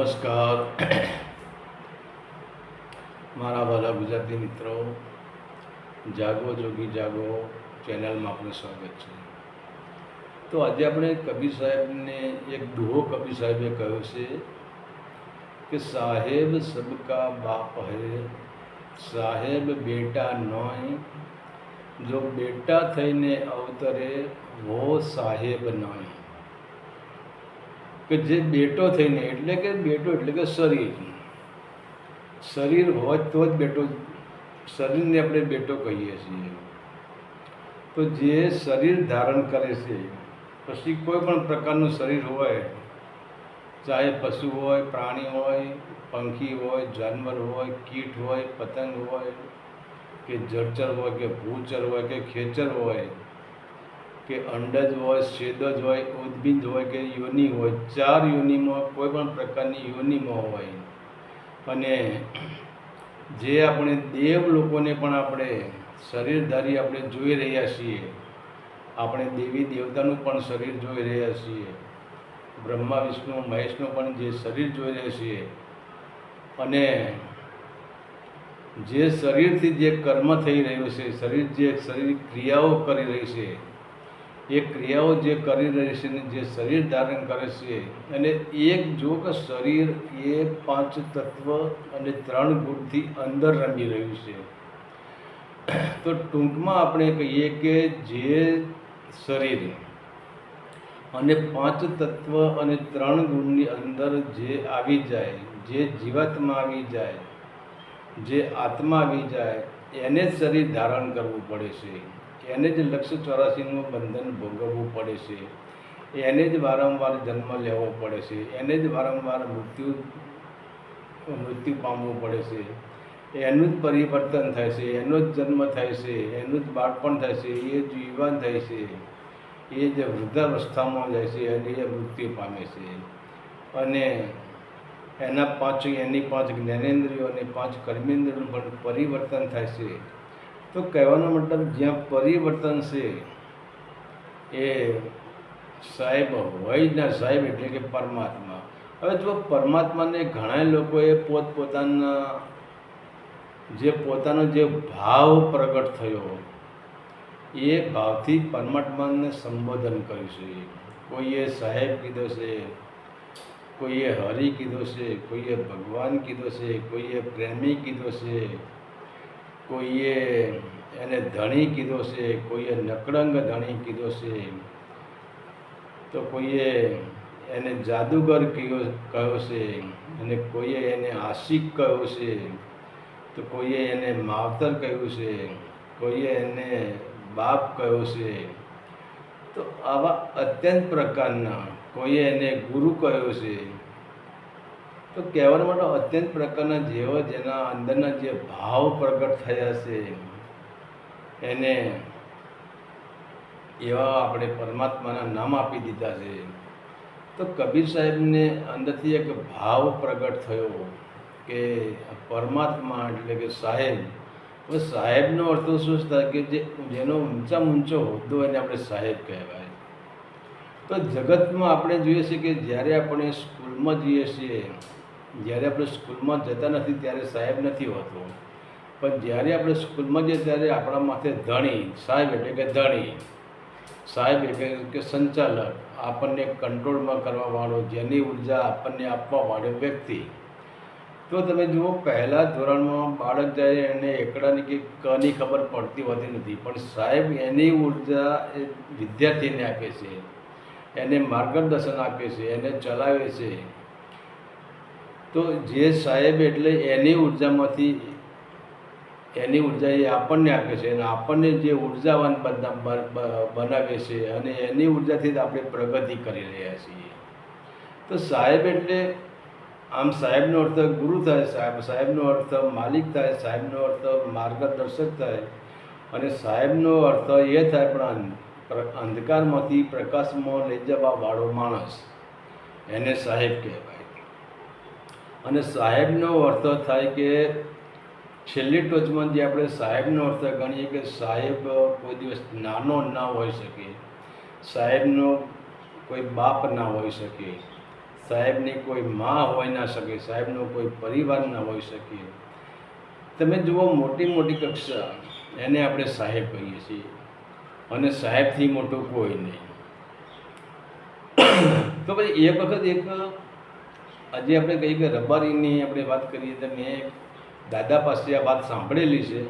નમસ્કાર મારા વાલા ગુજરાતી મિત્રો, જાગો જોગી જાગો ચેનલમાં આપનું સ્વાગત છે। તો આજે આપણે કબીર સાહેબને એક દુહો કબીર સાહેબે કહ્યો છે કે સાહેબ સબકા બાપ હૈ, સાહેબ બેટા નોય, જો બેટા થઈને અવતરે વો સાહેબ નોય। કે જે બેટો થઈને એટલે કે શરીર હોય તો જ બેટો, શરીરને આપણે બેટો કહીએ છીએ। તો જે શરીર ધારણ કરે છે, પછી કોઈ પણ પ્રકારનું શરીર હોય, ચાહે પશુ હોય, પ્રાણી હોય, પંખી હોય, જાનવર હોય, કીટ હોય, પતંગ હોય, કે જળચર હોય, કે ભૂચર હોય, કે ખેચર હોય, કે અંડજ હોય, છેદજ હોય, ઉદ્ભિદ હોય, કે યોનિ હોય, ચાર યોનિમાં કોઈ પણ પ્રકારની યોનિમાં હોય। અને જે આપણે દેવ લોકોને પણ આપણે શરીરધારી આપણે જોઈ રહ્યા છીએ, આપણે દેવી દેવતાનું પણ શરીર જોઈ રહ્યા છીએ, બ્રહ્મા વિષ્ણુ મહેશનું પણ જે શરીર જોઈ રહ્યા છીએ, અને જે શરીરથી જે કર્મ થઈ રહ્યું છે, શરીર ક્રિયાઓ કરી રહી છે, એ ક્રિયાઓ જે કરી રહી છે ને જે શરીર ધારણ કરે છે, અને એક જો કે શરીર એ 5 તત્વ અને 3 ગુણથી અંદર રમી રહ્યું છે। તો ટૂંકમાં આપણે કહીએ કે જે શરીર અને 5 તત્વ અને 3 ગુણની અંદર જે આવી જાય, જે જીવાત્મા આવી જાય, જે આત્મા આવી જાય, એને જ શરીર ધારણ કરવું પડે છે, એને જ લક્ષ 84નું બંધન ભોગવવું પડે છે, એને જ વારંવાર જન્મ લેવો પડે છે, એને જ વારંવાર મૃત્યુ પામવું પડે છે, એનું જ પરિવર્તન થાય છે, એનો જ જન્મ થાય છે, એનું જ બાળપણ થાય છે, એ જ યુવાન થાય છે, એ જ વૃદ્ધાવસ્થામાં જાય છે અને એ મૃત્યુ પામે છે। અને એની 5 જ્ઞાનેન્દ્રિયો અને 5 કર્મેન્દ્રિયોનું પણ પરિવર્તન થાય છે। તો કહેવાનો મતલબ જ્યાં પરિવર્તન છે એ સાહેબ હોય ના, સાહેબ એટલે કે પરમાત્મા। હવે જો પરમાત્માને ઘણા લોકોએ પોતાનો જે ભાવ પ્રગટ થયો, એ ભાવથી પરમાત્માને સંબોધન કર્યું છે। કોઈએ સાહેબ કીધો છે, કોઈએ હરિ કીધો છે, કોઈએ ભગવાન કીધો છે, કોઈએ પ્રેમી કીધો છે, કોઈએ એને ધણી કીધો છે, કોઈએ નકળંગ ધણી કીધો છે, તો કોઈએ એને જાદુગર કહ્યો છે, અને કોઈએ એને આશિક કહ્યો છે, તો કોઈએ એને માવતર કહ્યું છે, કોઈએ એને બાપ કહ્યો છે। તો આવા અત્યંત પ્રકારના, કોઈએ એને ગુરુ કહ્યો છે। તો કહેવાનો માટે અત્યંત પ્રકારના જેના અંદરના જે ભાવ પ્રગટ થયા છે, એને એવા આપણે પરમાત્માના નામ આપી દીધા છે। તો કબીર સાહેબને અંદરથી એક ભાવ પ્રગટ થયો કે પરમાત્મા એટલે કે સાહેબ। હવે સાહેબનો અર્થ શું થાય કે જેનો ઊંચામાં ઊંચો હોદ્દો એને આપણે સાહેબ કહેવાય। તો જગતમાં આપણે જોઈએ છીએ કે જ્યારે આપણે સ્કૂલમાં જઈએ છીએ, જ્યારે આપણે સ્કૂલમાં જતા નથી ત્યારે સાહેબ નથી હોતો, પણ જ્યારે આપણે સ્કૂલમાં જઈએ ત્યારે આપણા માથે ધણી, સાહેબ એટલે કે ધણી, સાહેબ એટલે કે સંચાલક, આપણને કંટ્રોલમાં કરવાવાળો, જેની ઉર્જા આપણને આપવાવાળો વ્યક્તિ। તો તમે જુઓ, પહેલાં ધોરણમાં બાળક જાય એને એકડાની કે કની ખબર પડતી હોતી નથી, પણ સાહેબ એની ઉર્જા એ વિદ્યાર્થીને આપે છે, એને માર્ગદર્શન આપે છે, એને ચલાવે છે। તો જે સાહેબ એટલે એની ઉર્જામાંથી, એની ઉર્જા એ આપણને આપે છે, અને આપણને જે ઉર્જાવાન બનાવે છે, અને એની ઉર્જાથી જ આપણે પ્રગતિ કરી રહ્યા છીએ। તો સાહેબ એટલે આમ સાહેબનો અર્થ ગુરુ થાય, સાહેબનો અર્થ માલિક થાય, સાહેબનો અર્થ માર્ગદર્શક થાય, અને સાહેબનો અર્થ એ થાય પણ અંધકારમાંથી પ્રકાશમાં લઈ જવાવાળો માણસ, એને સાહેબ કહેવાય। અને સાહેબનો અર્થ થાય કે છેલ્લી ટોચમાં જે આપણે સાહેબનો અર્થ ગણીએ કે સાહેબ કોઈ દિવસ નાનો ના હોઈ શકે, સાહેબનો કોઈ બાપ ના હોઈ શકે, સાહેબની કોઈ માં હોઈ ના શકે, સાહેબનો કોઈ પરિવાર ના હોઈ શકે. તમે જુઓ, મોટી મોટી કક્ષા એને આપણે સાહેબ કહીએ છીએ, અને સાહેબથી મોટું કોઈ નહીં. તો પછી એક વખત આજે આપણે કહીએ કે રબારીની આપણે વાત કરીએ તો મેં દાદા પાસે આ વાત સાંભળેલી છે.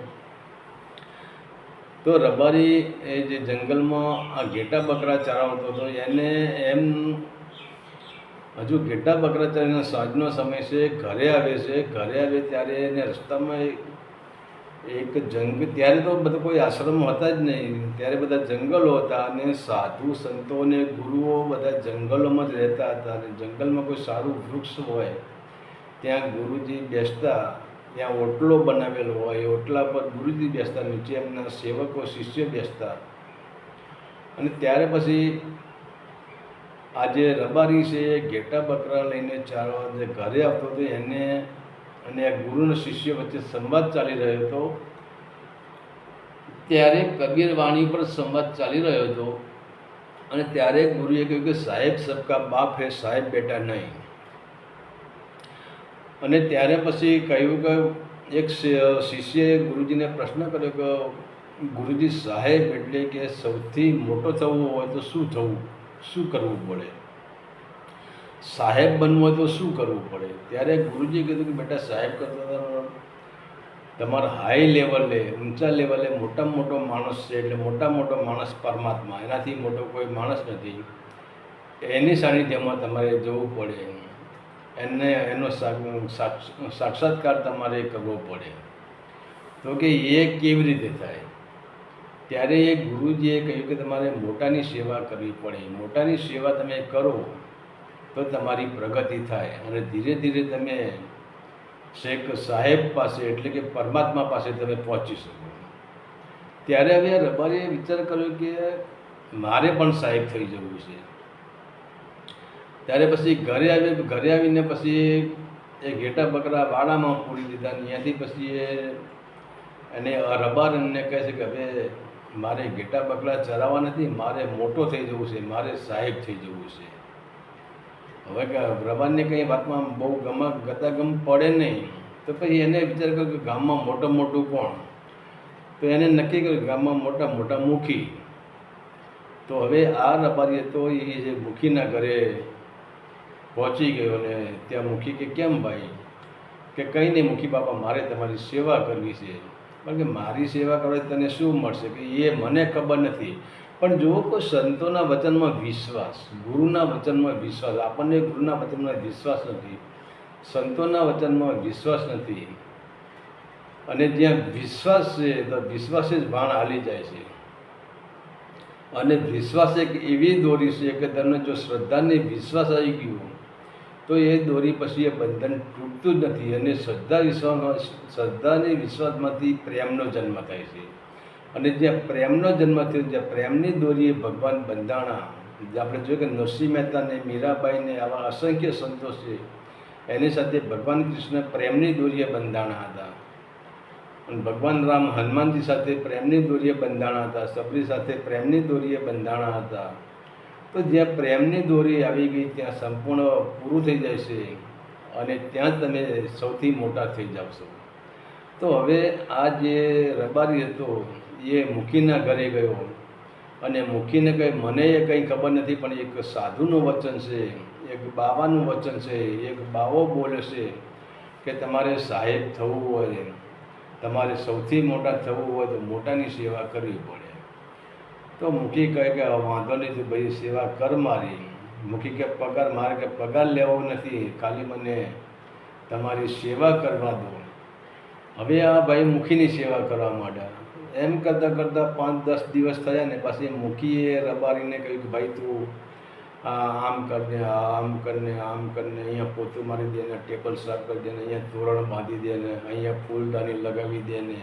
તો રબારી એ જે જંગલમાં આ ઘેટા બકરા ચરાવતો હતો, એને એમ હજુ ઘેટા બકરા ચરાવીને સાંજનો સમય છે, ઘરે આવે છે. ઘરે આવે ત્યારે એને રસ્તામાં એક ત્યારે તો બધા કોઈ આશ્રમ હતા જ નહીં, ત્યારે બધા જંગલો હતા, અને સાધુ સંતો અને ગુરુઓ બધા જંગલોમાં જ રહેતા હતા. અને જંગલમાં કોઈ સારું વૃક્ષ હોય ત્યાં ગુરુજી બેસતા, ત્યાં ઓટલો બનાવેલો હોય, ઓટલા પર ગુરુજી બેસતા, નીચે એમના સેવકો શિષ્ય બેસતા. અને ત્યારે પછી આજે રબારી છે એ ઘેટા બકરા લઈને ચારવા જે ઘરે આવતો હતો, એને અને આ ગુરુનો શિષ્ય વચ્ચે સંવાદ ચાલી રહ્યો હતો. ત્યારે કબીર વાણી પર સંવાદ ચાલી રહ્યો હતો, અને ત્યારે ગુરુએ કહ્યું કે સાહેબ સબકા બાપ હે, સાહેબ બેટા નહીં. અને ત્યારે પછી કહ્યું કે એક શિષ્યએ ગુરુજીને પ્રશ્ન કર્યો કે ગુરુજી, સાહેબ એટલે કે સૌથી મોટો થવું હોય તો શું કરવું પડે? સાહેબ બનવું હોય તો શું કરવું પડે? ત્યારે ગુરુજીએ કીધું કે બેટા, સાહેબ કરતા તમારા હાઈ લેવલે, ઊંચા લેવલે મોટામાં મોટો માણસ છે, એટલે મોટો માણસ પરમાત્મા, એનાથી મોટો કોઈ માણસ નથી. એની સાનિધ્યમાં તમારે જવું પડે, એનો સાક્ષાત્કાર તમારે કરવો પડે. તો કે એ કેવી રીતે થાય? ત્યારે એ ગુરુજીએ કહ્યું કે તમારે મોટાની સેવા કરવી પડે. મોટાની સેવા તમે કરો તો તમારી પ્રગતિ થાય, અને ધીરે ધીરે તમે શેખ સાહેબ પાસે એટલે કે પરમાત્મા પાસે તમે પહોંચી શકો. ત્યારે હવે રબારીએ વિચાર કર્યો કે મારે પણ સાહેબ થઈ જવું છે. ત્યારે પછી ઘરે આવીને પછી એ ઘેટા બકરા વાડામાં પૂરી દીધા. ત્યાંથી પછી એને રબારને કહે છે કે હવે મારે ઘેટા બકરા ચરાવવા નથી, મારે મોટો થઈ જવું છે, મારે સાહેબ થઈ જવું છે. હવે રબારને કંઈ વાતમાં બહુ ગતાગમ પડે નહીં. તો પછી એને વિચાર કર્યો કે ગામમાં મોટું કોણ? તો એને નક્કી કર્યું ગામમાં મોટા મુખી. તો હવે આ રબારીએ તો એ જે મુખીના ઘરે પહોંચી ગયો, ને ત્યાં મુખી કે કેમ ભાઈ? કે કંઈ નહીં મુખી બાપા, મારે તમારી સેવા કરવી છે. કારણ કે મારી સેવા કરવાથી તને શું મળશે કે એ મને ખબર નથી. પણ જુઓ, કોઈ સંતોના વચનમાં વિશ્વાસ, ગુરુના વચનમાં વિશ્વાસ. આપણને ગુરુના વચનમાં વિશ્વાસ નથી, સંતોના વચનમાં વિશ્વાસ નથી. અને જ્યાં વિશ્વાસ છે તો વિશ્વાસે જ બાણ હાલી જાય છે. અને વિશ્વાસ એક એવી દોરી છે કે તમને જો શ્રદ્ધાને વિશ્વાસ આવી ગયો તો એ દોરી પછી એ બંધન તૂટતું જ નથી. અને શ્રદ્ધાની વિશ્વાસમાંથી પ્રેમનો જન્મ થાય છે. અને જ્યાં પ્રેમનો જન્મ થયો, જ્યાં પ્રેમની દોરીએ ભગવાન બંધાણા. આપણે જોઈએ કે નરસિંહ મહેતાને, મીરાબાઈને, આવા અસંખ્ય સંતો છે, એની સાથે ભગવાન કૃષ્ણ પ્રેમની દોરીએ બંધાણા હતા. અને ભગવાન રામ હનુમાનજી સાથે પ્રેમની દોરીએ બંધાણા હતા, સબરી સાથે પ્રેમની દોરીએ બંધાણા હતા. તો જ્યાં પ્રેમની દોરી આવી ગઈ ત્યાં સંપૂર્ણ પૂરું થઈ જાય છે, અને ત્યાં તમે સૌથી મોટા થઈ જાવશો. તો હવે આ જે રબારી હતો એ મુખીના ઘરે ગયો, અને મુખીને કંઈ મને એ કંઈ ખબર નથી, પણ એક સાધુનું વચન છે, એક બાવાનું વચન છે, એક બાવો બોલે છે કે તમારે સાહેબ થવું હોય, તમારે સૌથી મોટા થવું હોય તો મોટાની સેવા કરવી પડે. તો મુખી કહે કે વાંધો નહીં, તું ભાઈ સેવા કર મારી. મુખી કે મારે કે પગાર લેવો નથી, ખાલી મને તમારી સેવા કરવા દો. હવે આ ભાઈ મુખીની સેવા કરવા માંડ્યા. એમ કરતાં 5-10 દિવસ થયા ને પછી મુખીએ રબારીને કહ્યું કે ભાઈ તું આમ કરને, આમ કરને, અહીંયા પોતું મારી દે ને, ટેબલ સાફ કરી દે ને, અહીંયા તોરણ બાંધી દે ને, અહીંયા ફૂલદાની લગાવી દે ને.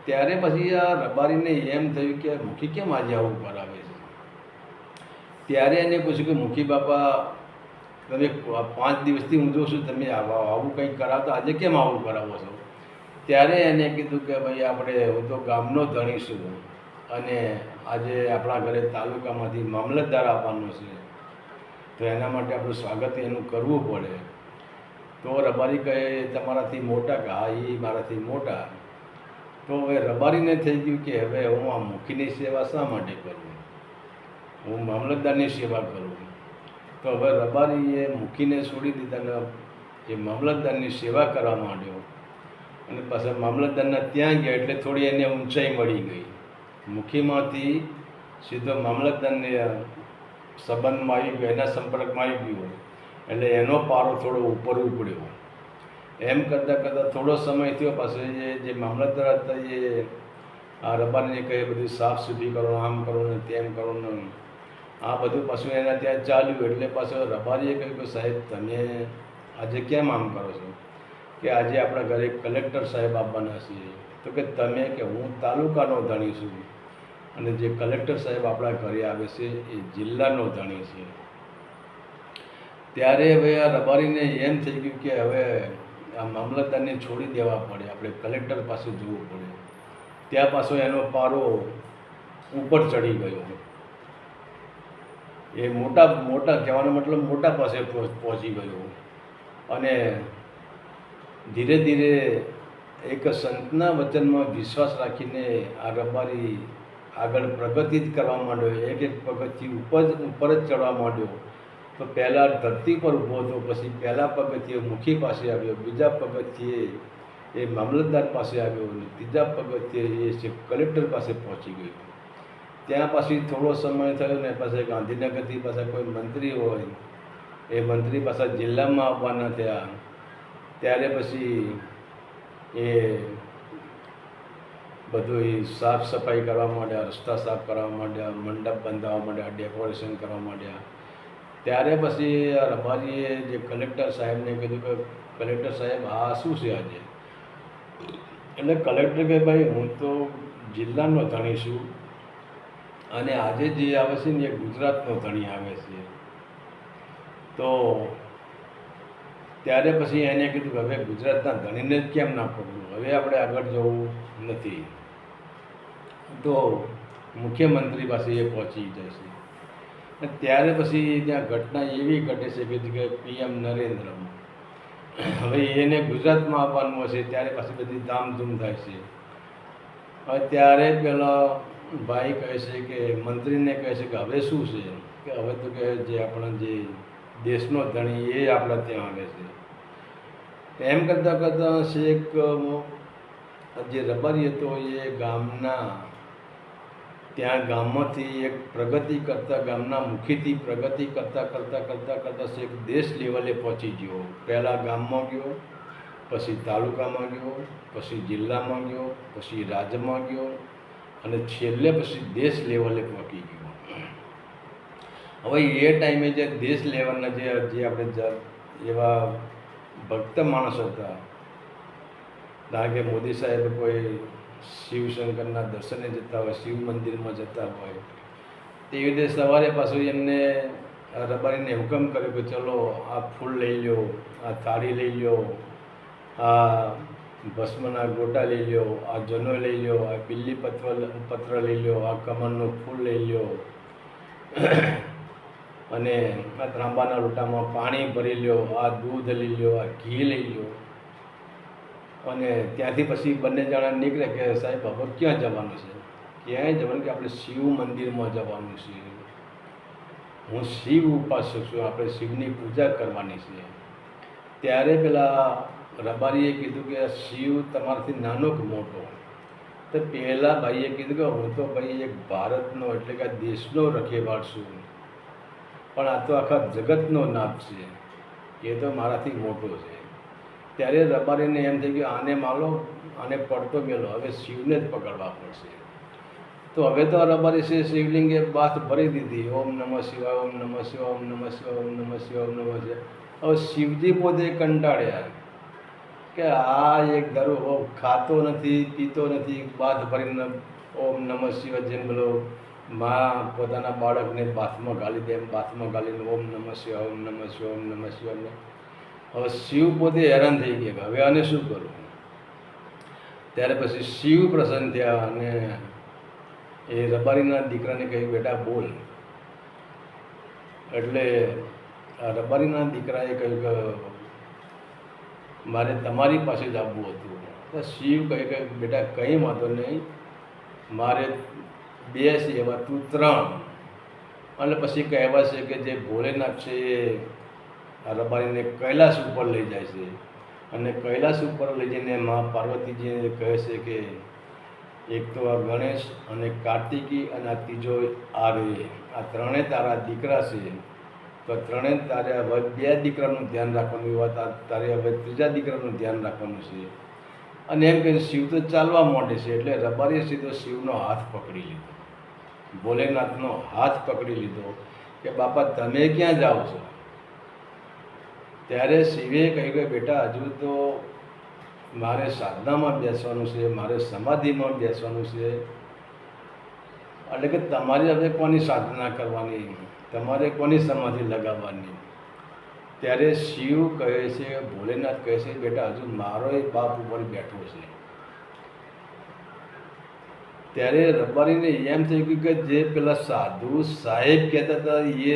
ત્યારે પછી આ રબારીને એમ થયું કે મુખી કેમ આજે આવું કરાવે છે? ત્યારે એને પૂછ્યું કે મુખી બાપા, તમે 5 દિવસથી હું જોઉં છું તમે આવું કંઈક કરાવતા, આજે કેમ આવું કરાવો છો? ત્યારે એને કીધું કે ભાઈ હું તો ગામનો ધણી છું, અને આજે આપણા ઘરે તાલુકામાંથી મામલતદાર આવવાનો છે, તો એના માટે આપણું સ્વાગત એનું કરવું પડે. તો રબારી કહે તમારાથી મોટા, કે હા એ મારાથી મોટા. તો હવે રબારીને થઈ ગયું કે હવે હું આ મુખીની સેવા શા માટે કરું, હું મામલતદારની સેવા કરું. તો હવે રબારીએ મુખીને છોડી દીધા ને એ મામલતદારની સેવા કરવા માંડ્યો. અને પાછા મામલતદારના ત્યાં ગયા એટલે થોડી એને ઊંચાઈ મળી ગઈ. મુખીમાંથી સીધો મામલતદારને સંબંધમાં આવી ગયો, એના સંપર્કમાં આવી ગયો એટલે એનો પારો થોડો ઉપર ઉપડ્યો. એમ કરતાં કરતાં થોડો સમય થયો, પાછું જે મામલતદાર હતા એ આ રબારીને કહે બધું સાફ સૂફી કરો, આમ કરો ને તેમ કરો ને આ બધું પાછું એના ત્યાં ચાલ્યું. એટલે પાછું રબારીએ કહ્યું કે સાહેબ તમે આજે કેમ આમ કરો છો, કે આજે આપણા ઘરે કલેક્ટર સાહેબ આવવાના છીએ. તો કે તમે, કે હું તાલુકાનો ધણી છું અને જે કલેક્ટર સાહેબ આપણા ઘરે આવે છે એ જિલ્લાનો ધણી છે. ત્યારે હવે આ રબારીને એમ થઈ ગયું કે હવે આ મામલતદારને છોડી દેવા પડે, આપણે કલેક્ટર પાસે જવું પડે. ત્યાં પાછો એનો પારો ઉપર ચડી ગયો. એ મોટા કહેવાનો મતલબ મોટા પાસે પહોંચી ગયો. અને ધીરે ધીરે એક સંતના વચનમાં વિશ્વાસ રાખીને આ રબારી આગળ પ્રગતિ જ કરવા માંડ્યો. એક એક પગથિયું ઉપર જ ચડવા માંડ્યો. તો પહેલાં ધરતી પર ઊભો હતો, પછી પહેલાં પગથિયે મુખી પાસે આવ્યો, બીજા પગથિયે એ મામલતદાર પાસે આવ્યો અને ત્રીજા પગથિયે એ કલેક્ટર પાસે પહોંચી ગયો. ત્યાં પછી થોડો સમય થયો ને પાસે ગાંધીનગરથી પાછા કોઈ મંત્રી હોય એ મંત્રી પાછા જિલ્લામાં આવવાના થયા. ત્યારે પછી એ બધું સાફ સફાઈ કરવા માંડ્યા, રસ્તા સાફ કરવા માંડ્યા, મંડપ બંધાવવા માંડ્યા, ડેકોરેશન કરવા માંડ્યા. ત્યારે પછી આ રબારીએ જે કલેક્ટર સાહેબને કીધું કે કલેક્ટર સાહેબ આ શું છે આજે? એટલે કલેક્ટર કે ભાઈ હું તો જિલ્લાનો ધણી છું અને આજે જે આવે છે ને એ ગુજરાતનો ધણી આવે છે. તો ત્યારે પછી એને કીધું કે હવે ગુજરાતના ધણીને જ કેમ ના પકડવું, હવે આપણે આગળ જવું નથી. તો મુખ્યમંત્રી પાસે એ પહોંચી જશે. ત્યારે પછી ત્યાં ઘટના એવી ઘટે છે કે PM નરેન્દ્ર, હવે એને ગુજરાતમાં આવવાનું હશે ત્યારે પાછી બધી ધામધૂમ થાય છે. હવે ત્યારે પેલા ભાઈ કહે છે કે મંત્રીને કહે છે કે હવે શું છે, કે હવે તો કે જે આપણા જે દેશનો ધણી એ આપણા ત્યાં આવે છે. એમ કરતાં કરતાં શેખ જે રબારી હતો એ ગામમાંથી એક પ્રગતિ કરતાં, ગામના મુખીથી પ્રગતિ કરતાં શેખ દેશ લેવલે પહોંચી ગયો. પહેલાં ગામમાં ગયો, પછી તાલુકામાં ગયો, પછી જિલ્લામાં ગયો, પછી રાજ્યમાં ગયો અને છેલ્લે પછી દેશ લેવલે પહોંચી ગયો. હવે એ ટાઈમે જે દેશ લેવલના જે આપણે એવા ભક્ત માણસ હતા, કારણ કે મોદી સાહેબ કોઈ શિવશંકરના દર્શને જતા હોય, શિવ મંદિરમાં જતા હોય, તેવી રીતે સવારે પાછું એમને રબારીને હુકમ કર્યો કે ચલો આ ફૂલ લઈ લો, આ થાળી લઈ લો, આ ભસ્મના ગોટા લઈ લો, આ જનો લઈ લો, આ બિલ્લી પત્ર લઈ લો, આ કમળનું ફૂલ લઈ લો અને આ ત્રાંબાના લોટામાં પાણી ભરી લો, આ દૂધ લઈ લો, આ ઘી લઈ લો. અને ત્યાંથી પછી બંને જણા નીકળે કે સાહેબ હવે ક્યાં જવાનું છે? ક્યાંય જવાનું કે આપણે શિવ મંદિરમાં જવાનું છે, હું શિવ ઉપાસક છું, આપણે શિવની પૂજા કરવાની છે. ત્યારે પેલા રબારીએ કીધું કે શિવ તમારાથી નાનો કે મોટો? તો પહેલાં ભાઈએ કીધું કે હું તો ભાઈ એક ભારતનો એટલે કે દેશનો રખેવાળ છું, પણ આ તો આખા જગતનો નાથ છે, એ તો મારાથી મોટો છે. ત્યારે રબારીને એમ થઈ ગયું આને માલો, આને પડતો ગયેલો, હવે શિવને જ પકડવા પડશે. તો હવે તો રબારી છે શિવલિંગે બાથ ભરી દીધી, ઓમ નમઃ શિવાય, ઓમ નમઃ શિવાય, ઓમ નમઃ શિવાય, ઓમ નમઃ શિવાય, ઓમ નમઃ શિવાય. હવે શિવજી પોતે કંટાળ્યા કે આ એક દારૂ ખાતો નથી, પીતો નથી, બાથ ભરીને ઓમ નમઃ શિવાય જેમ બોલો માં પોતાના બાળકને બાથમાં ગાલી દે એમ બાથમાં ગાલીને ઓમ નમઃ શિવાય, ઓમ નમઃ શિવાય, ઓમ નમઃ શિવાય. હવે શિવ પોતે હેરાન થઈ ગયા, હવે આને શું કરવું? ત્યારે પછી શિવ પ્રસન્ન થયા અને એ રબારીના દીકરાને કહ્યું બેટા બોલ. એટલે આ રબારીના દીકરાએ કહ્યું કે મારે તમારી પાસે જ આવવું હતું. તો શિવ કહે કે બેટા કંઈ વાંધો નહીં, મારે 2 છે એવા તું 3. અને પછી કહેવાય છે કે જે ભોલેનાથ છે એ આ રબારીને કૈલાસ ઉપર લઈ જાય છે, અને કૈલાસ ઉપર લઈ જઈને મા પાર્વતીજીને કહે છે કે એક તો આ ગણેશ અને કાર્તિકી અને આ ત્રીજો આવે, આ 3 તારા દીકરા છે, તો 3 તારે હવે 2 દીકરાનું ધ્યાન રાખવાનું, એવા તારે હવે 3જા દીકરાનું ધ્યાન રાખવાનું છે. અને એમ કહીને શિવ તો ચાલવા માંડે છે. એટલે રબારીએ સીધો શિવનો હાથ પકડી લીધો, ભોલેનાથનો હાથ પકડી લીધો કે બાપા તમે ક્યાં જાઓ છો? ત્યારે શિવે કહ્યું કે બેટા હજુ તો મારે સાધનામાં બેસવાનું છે, મારે સમાધિમાં બેસવાનું છે. એટલે કે તમારે હવે કોની સાધના કરવાની, તમારે કોની સમાધિ લગાવવાની? ત્યારે શિવ કહે છે, ભોલેનાથ કહે છે, બેટા હજુ મારો એ બાપ ઉપર બેઠો છે. ત્યારે રબારીને એમ થયું કે જે પેલા સાધુ સાહેબ કહેતા હતા એ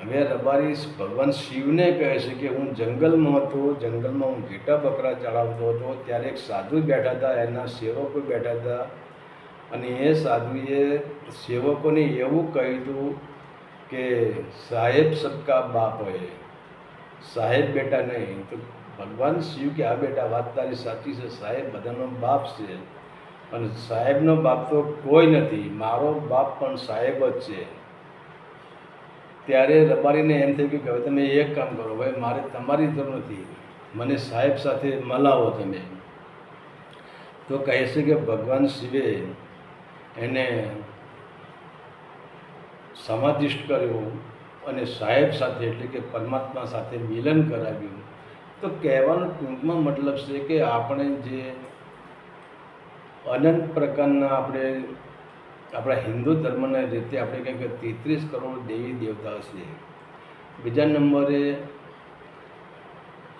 હવે રબારી ભગવાન શિવને કહે છે કે હું જંગલમાં હતો, જંગલમાં હું ઘેટા બકરા ચડાવતો હતો, ત્યારે એક સાધુ બેઠા હતા, એના સેવકો બેઠા હતા, અને એ સાધુએ સેવકોને એવું કહ્યું કે સાહેબ સબકા બાપ હોય, સાહેબ બેટા નહીં. તો ભગવાન શિવ કે હા બેટા વાત તારી સાચી છે, સાહેબ બધાનો બાપ છે, અને સાહેબનો બાપ તો કોઈ નથી, મારો બાપ પણ સાહેબ જ છે. ત્યારે રબારીને એમ થયું કે હવે તમે એક કામ કરો, ભાઈ મારે તમારી જરૂર નથી, મને સાહેબ સાથે મલાવો તમે. તો કહે છે કે ભગવાન શિવે એને સમાધિષ્ઠ કર્યો અને સાહેબ સાથે એટલે કે પરમાત્મા સાથે મિલન કરાવ્યું. તો કહેવાનો ટૂંકમાં મતલબ છે કે આપણે જે અનંત પ્રકારના આપણા હિન્દુ ધર્મના રીતે આપણે કહીએ કે 33 કરોડ દેવી દેવતા છે. બીજા નંબરે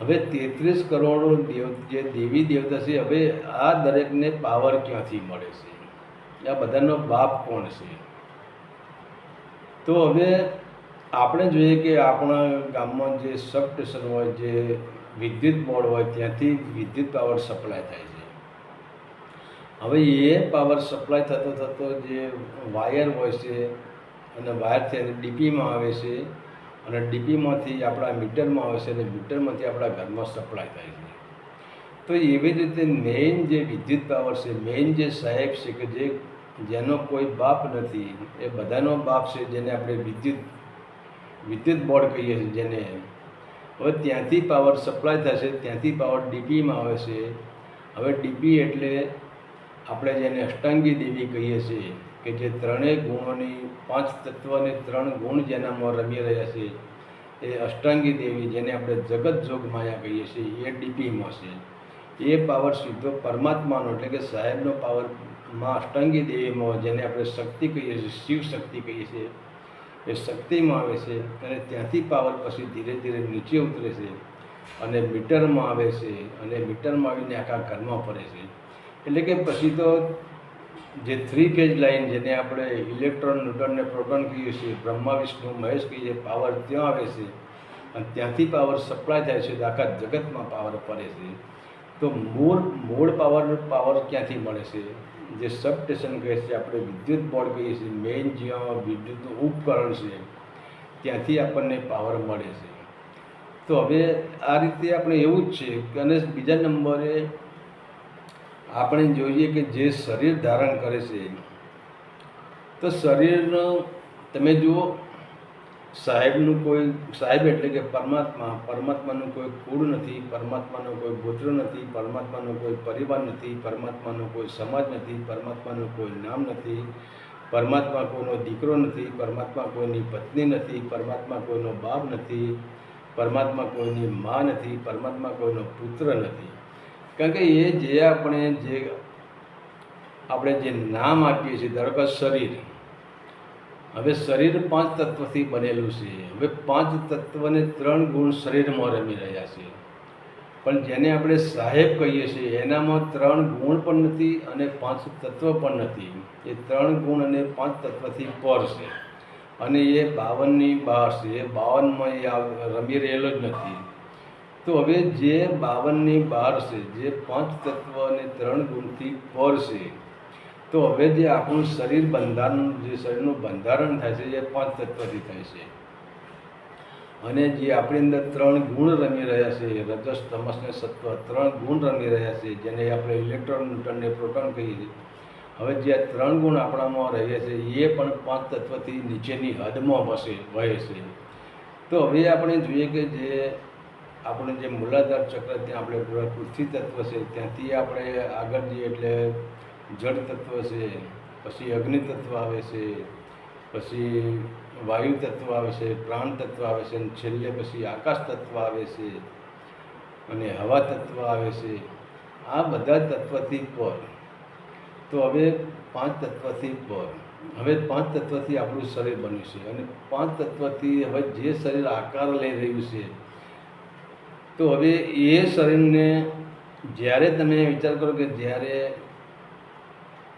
હવે 33 કરોડ જે દેવી દેવતા છે, હવે આ દરેકને પાવર ક્યાંથી મળે છે? આ બધાનો બાપ કોણ છે? તો હવે આપણે જોઈએ કે આપણા ગામમાં જે સબસ્ટેશન હોય, જે વિદ્યુત બોર્ડ હોય, ત્યાંથી વિદ્યુત પાવર સપ્લાય થાય છે. હવે એ પાવર સપ્લાય થતો થતો જે વાયર હોય છે, અને વાયરથી ડીપીમાં આવે છે, અને ડીપીમાંથી આપણા મીટરમાં આવે છે, અને મીટરમાંથી આપણા ઘરમાં સપ્લાય થાય છે. તો એવી રીતે મેઇન જે વિદ્યુત પાવર છે, મેઇન જે સાહેબ છે કે જેનો કોઈ બાપ નથી, એ બધાનો બાપ છે, જેને આપણે વિદ્યુત બોર્ડ કહીએ છીએ. જેને હવે ત્યાંથી પાવર સપ્લાય થશે, ત્યાંથી પાવર ડીપીમાં આવે છે. હવે ડીપી એટલે આપણે જેને અષ્ટાંગી દેવી કહીએ છીએ કે જે 3 ગુણોની 5 તત્વ અને 3 ગુણ જેનામાં રમી રહ્યા છે, એ અષ્ટાંગી દેવી, જેને આપણે જગત જોગ માયા કહીએ છીએ, એ ડીપીમાં છે. એ પાવર સીધો પરમાત્માનો એટલે કે સાહેબનો પાવરમાં અષ્ટાંગી દેવીમાં, જેને આપણે શક્તિ કહીએ છીએ, શિવ શક્તિ કહીએ છીએ, એ શક્તિમાં આવે છે. અને ત્યાંથી પાવર પછી ધીરે ધીરે નીચે ઉતરે છે અને મીટરમાં આવે છે, અને મીટરમાં આવીને આખા ઘરમાં ફરે છે. એટલે કે પછી તો જે 3 ફેઝ લાઈન, જેને આપણે ઇલેક્ટ્રોન, ન્યુટ્રોન ને પ્રોટોન કહીએ છીએ, બ્રહ્મા વિષ્ણુ મહેશ કહીએ, પાવર ત્યાં આવે છે, અને ત્યાંથી પાવર સપ્લાય થાય છે, તો આખા જગતમાં પાવર ફરે છે. તો મૂળ પાવર ક્યાંથી મળે છે? જે સબસ્ટેશન કહે છે, આપણે વિદ્યુત બોર્ડ કહીએ છીએ, મેઇન જ્યાં વિદ્યુતનું ઉપકરણ છે, ત્યાંથી આપણને પાવર મળે છે. તો હવે આ રીતે આપણે એવું જ છે. અને બીજા નંબરે આપણે જોઈએ કે જે શરીર ધારણ કરે છે, તો શરીરનો તમે જુઓ, સાહેબનું સાહેબ એટલે કે પરમાત્માનું કોઈ કુળ નથી, પરમાત્માનો કોઈ પુત્ર નથી, પરમાત્માનો કોઈ પરિવાર નથી, પરમાત્માનો કોઈ સમાજ નથી, પરમાત્માનું કોઈ નામ નથી, પરમાત્મા કોઈનો દીકરો નથી, પરમાત્મા કોઈની પત્ની નથી, પરમાત્મા કોઈનો બાપ નથી, પરમાત્મા કોઈની મા નથી, પરમાત્મા કોઈનો પુત્ર નથી. કારણ કે એ જે આપણે જે નામ આપીએ છીએ, ધારો કે શરીર, હવે શરીર 5 તત્વથી બનેલું છે. હવે 5 તત્વને 3 ગુણ શરીરમાં રમી રહ્યા છે, પણ જેને આપણે સાહેબ કહીએ છીએ, એનામાં 3 ગુણ પણ નથી અને 5 તત્વ પણ નથી. એ 3 ગુણ અને 5 તત્વથી પર છે. અને એ 52ની બહાર છે, એ 52માં એ રમી રહેલો જ નથી. તો હવે જે 52ની બહાર છે, જે 5 તત્વ અને 3 ગુણથી પર છે, તો હવે જે આપણું શરીર બંધારણ, જે શરીરનું બંધારણ થાય છે એ 5 તત્વથી થાય છે. અને જે આપણી અંદર 3 ગુણ રમી રહ્યા છે, રજસ તમસ ને સત્વ, 3 ગુણ રમી રહ્યા છે, જેને આપણે ઇલેક્ટ્રોન, ન્યુટ્રોન ને પ્રોટોન કહીએ છીએ. હવે જે 3 ગુણ આપણામાં રહે છે એ પણ 5 તત્વથી નીચેની હદમાં વહે છે. તો હવે આપણે જોઈએ કે જે આપણે જે મૂલાધાર ચક્ર, ત્યાં આપણે પૃથ્વી તત્વ છે, ત્યાંથી આપણે આગળ જઈએ એટલે જળ તત્વ છે, પછી અગ્નિ તત્વ આવે છે, પછી વાયુ તત્વ આવે છે, પ્રાણ તત્વ આવે છે, અને છેલ્લે પછી આકાશ તત્વ આવે છે અને હવા તત્વ આવે છે. આ બધા તત્વથી પર. તો હવે 5 તત્વથી પર, હવે 5 તત્વથી આપણું શરીર બન્યું છે, અને 5 તત્વથી હવે જે શરીર આકાર લઈ રહ્યું છે, તો હવે એ શરીરને જ્યારે તમે વિચાર કરો કે જ્યારે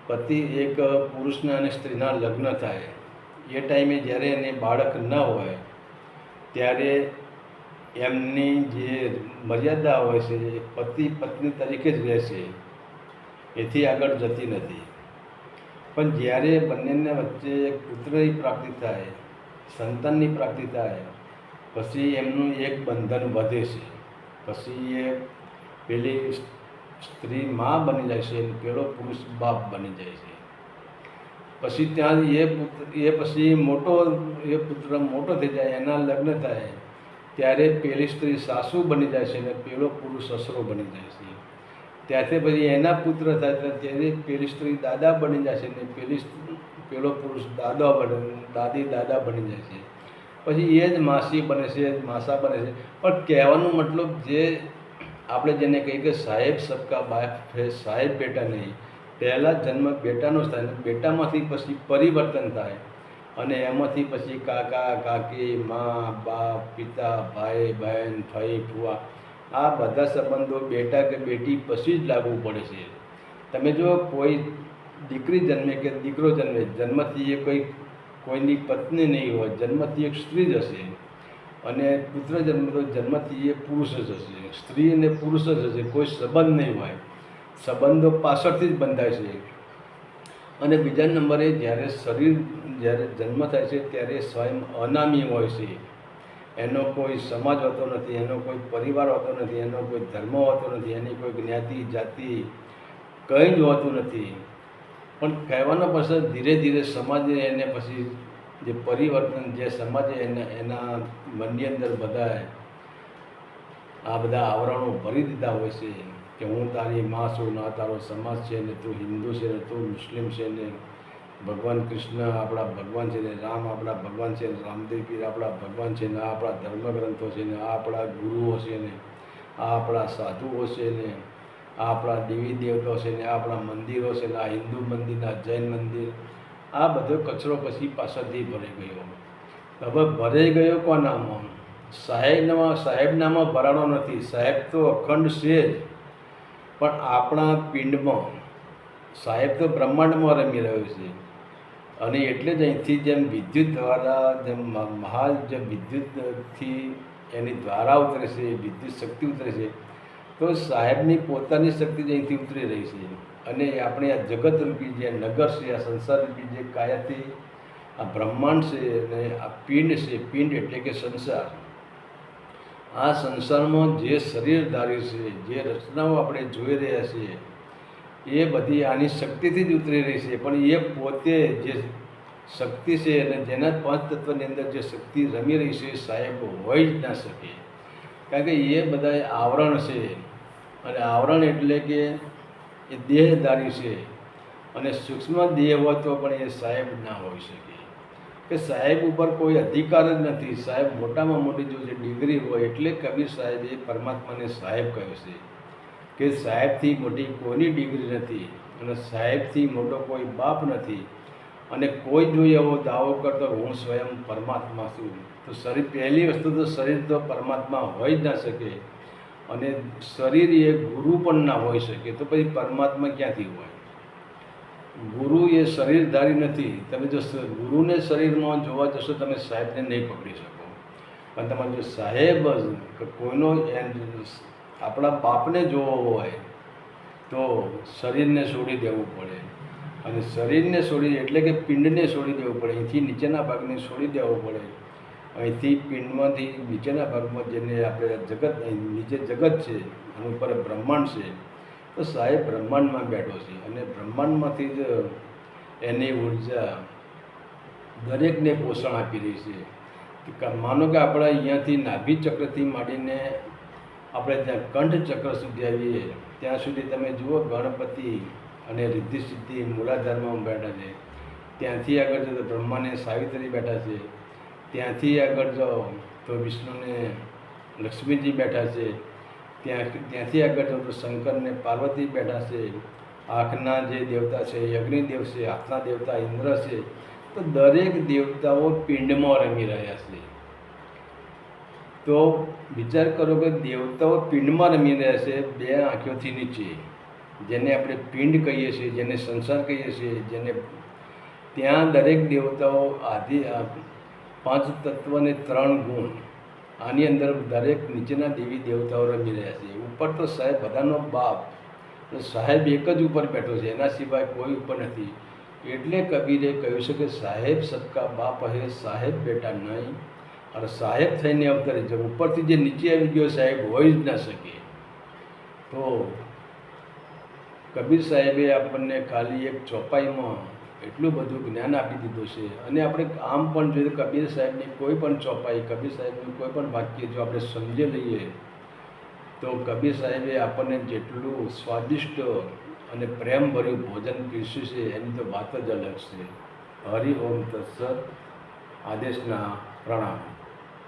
પતિ, એક પુરુષના અને સ્ત્રીના લગ્ન થાય એ ટાઈમે જ્યારે એને બાળક ન હોય ત્યારે એમની જે મર્યાદા હોય છે એ પતિ પત્ની તરીકે જ રહે છે, એથી આગળ જતી નથી. પણ જ્યારે બંનેને વચ્ચે એક પુત્રની પ્રાપ્તિ થાય, સંતાનની પ્રાપ્તિ થાય, પછી એમનું એક બંધન વધે છે. પછી એ પેલી સ્ત્રી માં બની જાય છે અને પેલો પુરુષ બાપ બની જાય છે. પછી ત્યાં એ પછી પુત્ર મોટો થઈ જાય, એના લગ્ન થાય ત્યારે પેલી સ્ત્રી સાસુ બની જાય છે અને પેલો પુરુષ સસરો બની જાય છે. ત્યાંથી પછી એના પુત્ર થાય ત્યારે પેલી સ્ત્રી દાદા બની જાય છે અને પેલો પુરુષ દાદી દાદા બની જાય છે. પછી એ જ માસી બને છે, માસા બને છે. પણ કહેવાનો મતલબ, જે આપણે જેને કહીએ કે સાહેબ સબકા બાપ છે, સાહેબ બેટા નહીં, પહેલાં જન્મ બેટાનો જ થાય, બેટામાંથી પછી પરિવર્તન થાય અને એમાંથી પછી કાકા કાકી, મા બાપ, પિતા, ભાઈ બહેન, ફઈ ફુવા, આ બધા સંબંધો બેટા કે બેટી પછી જ લાગુ પડે છે. તમે જો કોઈ દીકરી જન્મે કે દીકરો જન્મે, જન્મથી એ કોઈની પત્ની નહીં હોય, જન્મથી એક સ્ત્રી જ હશે. અને પુત્ર જન્મે તો જન્મથી એ પુરુષ જ હશે, સ્ત્રી અને પુરુષ જ હશે, કોઈ સંબંધ નહીં હોય. સંબંધો પાછળથી જ બંધાય છે. અને બીજા નંબરે જ્યારે જન્મ થાય છે ત્યારે સ્વયં અનામી હોય છે. એનો કોઈ સમાજ હોતો નથી, એનો કોઈ પરિવાર હોતો નથી, એનો કોઈ ધર્મ હોતો નથી, એની કોઈ જ્ઞાતિ જાતિ કંઈ જ હોતું નથી. પણ કહેવાનો પાછળ ધીરે ધીરે સમાજે એને પછી જે પરિવર્તન, જે સમાજે એના મનની અંદર બધા આવરણો ભરી દીધા હોય છે કે હું તારી માં છું, ના તારો સમાજ છે, ને તું હિન્દુ છે, ને તું મુસ્લિમ છે, ને ભગવાન કૃષ્ણ આપણા ભગવાન છે, ને રામ આપણા ભગવાન છે, ને રામદેવ પીર આપણા ભગવાન છે, ને આ આપણા ધર્મગ્રંથો છે, ને આ આપણા ગુરુઓ છે, ને આ આપણા સાધુઓ છે, ને આ આપણા દેવી દેવતાઓ છે, ને આ આપણા મંદિરો છે, ને આ હિન્દુ મંદિર, આ જૈન મંદિર, આ બધો કચરો પછી પાછળથી ભરાઈ ગયો. હવે ભરાઈ ગયો કોનામાં? સાહેબનામાં ભરાણો નથી. સાહેબ તો અખંડ છે જ, પણ આપણા પિંડમાં સાહેબ તો બ્રહ્માંડમાં રમી રહ્યો છે. અને એટલે જ અહીંથી જેમ વિદ્યુત દ્વારા, જેમ જે વિદ્યુતથી એની દ્વારા ઉતરે છે, વિદ્યુત શક્તિ ઉતરે છે, તો સાહેબની પોતાની શક્તિ જ અહીંથી ઉતરી રહી છે. અને આપણે આ જગતરૂપી જે નગર છે, આ સંસારરૂપી જે કાયાથી આ બ્રહ્માંડ છે, અને આ પિંડ છે, પિંડ એટલે કે સંસાર, આ સંસારમાં જે શરીરધારી છે, જે રચનાઓ આપણે જોઈ રહ્યા છીએ, એ બધી આની શક્તિથી જ ઉતરી રહી છે. પણ એ પોતે જે શક્તિ છે, અને જેના 5 તત્વની અંદર જે શક્તિ રમી રહી છે, એ સાહેબ હોઈ જ ના શકે. કારણ કે એ બધા આવરણ છે, અને આવરણ એટલે કે એ દેહધારી છે, અને સૂક્ષ્મ દેહ હોય તો પણ એ સાહેબ ના હોઈ શકે. કે સાહેબ ઉપર કોઈ અધિકાર જ નથી. સાહેબ મોટામાં મોટી જો જે ડિગ્રી હોય, એટલે કબીર સાહેબે પરમાત્માને સાહેબ કહ્યો છે કે સાહેબથી મોટી કોઈની ડિગ્રી નથી, અને સાહેબથી મોટો કોઈ બાપ નથી. અને કોઈ જો એવો દાવો કરતો હું સ્વયં પરમાત્મા છું, તો પહેલી વસ્તુ તો શરીર તો પરમાત્મા હોઈ જ ના શકે, અને શરીર એ ગુરુ પણ ના હોઈ શકે. તો પછી પરમાત્મા ક્યાંથી હોય? ગુરુ એ શરીરધારી નથી. તમે જો ગુરુને શરીરમાં જોવા જશો તમે સાહેબને નહીં પકડી શકો. પણ તમારે જો સાહેબ જ કે કોઈનો આપણા બાપને જોવો હોય તો શરીરને છોડી દેવું પડે. અને શરીરને છોડી એટલે કે પિંડને છોડી દેવું પડે. અહીંથી નીચેના ભાગને છોડી દેવો પડે. અહીંથી પિંડમાંથી નીચેના ભાગમાં જેને આપણે જગત નીચે જગત છે અને ઉપર બ્રહ્માંડ છે. તો સાહેબ બ્રહ્માંડમાં બેઠો છે અને બ્રહ્માંડમાંથી જ એની ઉર્જા દરેકને પોષણ આપી રહી છે. માનો કે આપણે અહીંયાથી નાભી ચક્રથી માંડીને આપણે ત્યાં કંઠ ચક્ર સુધી આવીએ ત્યાં સુધી તમે જુઓ ગણપતિ અને રિદ્ધિ સિદ્ધિ મૂલાધારમાં બેઠા છે. ત્યાંથી આગળ જો તો બ્રહ્માને સાવિત્રી બેઠા છે. ત્યાંથી આગળ જાઓ તો વિષ્ણુને લક્ષ્મીજી બેઠા છે. ત્યાંથી આગળ જાઓ તો શંકરને પાર્વતી બેઠા છે. આંખના જે દેવતા છે એ અગ્નિદેવ છે. હાથના દેવતા ઇન્દ્ર છે. તો દરેક દેવતાઓ પિંડમાં રમી રહ્યા છે. તો વિચાર કરો કે દેવતાઓ પિંડમાં રમી રહ્યા છે બે આંખોથી નીચે, જેને આપણે પિંડ કહીએ છીએ, જેને સંસાર કહીએ છીએ, જેને ત્યાં દરેક દેવતાઓ પાંચ તત્વ અને 3 ગુણ આની અંદર દરેક નીચેના દેવી દેવતાઓ રમી રહ્યા છે. ઉપર તો સાહેબ બધાનો બાપ, સાહેબ એક જ ઉપર બેઠો છે, એના સિવાય કોઈ ઉપર નથી. એટલે કબીરે કહ્યું છે કે સાહેબ સબકા બાપ હે, સાહેબ બેટા નહીં. અને સાહેબ થઈને અવતરે છે. ઉપરથી જે નીચે આવી ગયો સાહેબ હોઈ જ ના શકે. તો કબીર સાહેબે આપણને ખાલી એક ચોપાઈમાં એટલું બધું જ્ઞાન આપી દીધું છે. અને આપણે આમ પણ જોઈએ કબીર સાહેબની કોઈ પણ ચોપાઈ, કબીર સાહેબનું કોઈ પણ વાક્ય જો આપણે સમજી લઈએ તો કબીર સાહેબે આપણને જેટલું સ્વાદિષ્ટ અને પ્રેમભર્યું ભોજન પીરસ્યું છે એની તો વાત જ અલગ છે. હરિ ઓમ તત્સત. આદેશના પ્રણામ.